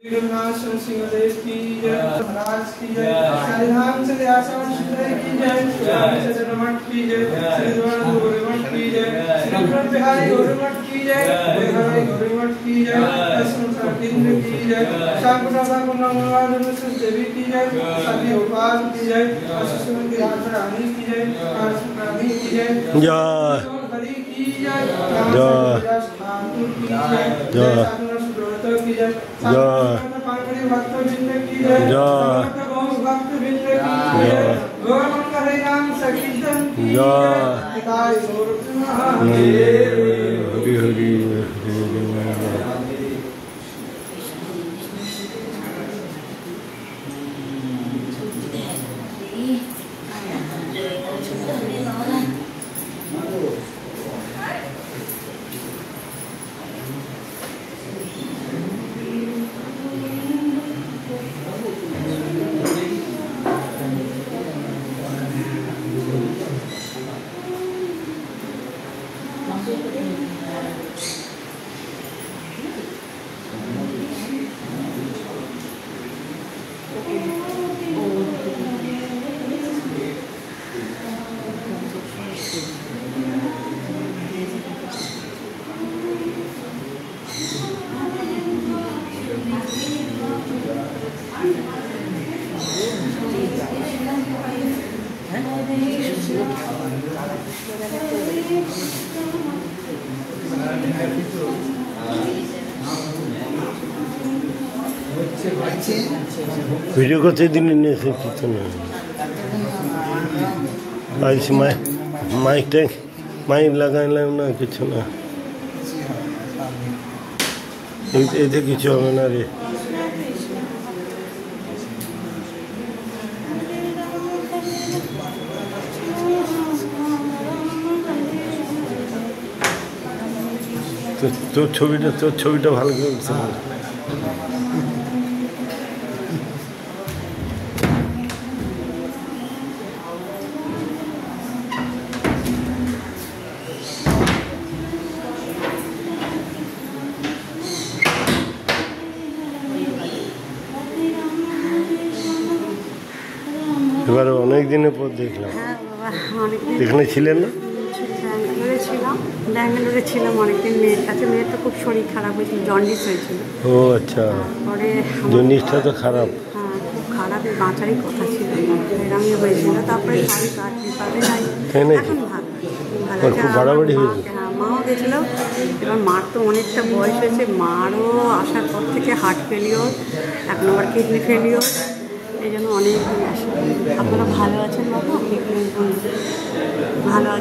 रघुनाथ सिंहदेव की जय, महाराज की जय, संविधान से आसान सुंदर की जय, रामचंद्र रमण की जय, श्रीधर गौरीमठ की जय, श्रीधर बिहारी गौरीमठ की जय, बिहारी गौरीमठ की जय, कृष्ण केंद्र की जय, शाकुंतला कुंडलवाद देवी की जय, सती गोपाल की जय, अशोक की रानी की जय, रानी की जय, जय हरि की जय, जय ठाकुर की जय, जय की जय, भक्त बिंद की जय, भक्त बिंद की जय, गौरमंगल हरि नाम संकीर्तन की जय, हिताय गौरव हरि हरि वीडियो करते दिन से कितना आज माइक टैंक माइक लगाना ना कुछ ना ये किस ना रे तो ছবিটা ভালো করে উঠছে এবার অনেক দিনের পর দেখলাম। এখানে ছিলেন না? ব্যাঙ্গালোরে ছিলাম অনেকদিন। মেয়ের কাছে, মেয়ের তো খুব শরীর খারাপ হয়েছিল, জন্ডিস হয়েছিল। ও আচ্ছা, পরে জন্ডিসটা তো খারাপ। হ্যাঁ, খুব খারাপ, বাঁচারই কথা ছিল, এরমই হয়েছিল। তারপরে সবই কাজ বিপাকে নাই, এখন ভালো খুব বাড়াবাড়ি হয়েছে। হ্যাঁ, মাও গেছিল। এবার মার তো অনেকটা বয়স হয়েছে, মারও আসার পর থেকে হার্ট ফেলিওর, 1 নম্বর কিডনি ফেলিওর, এই জন্য অনেক দিন আসে। আপনারা ভালো আছেন বাবা? ভালো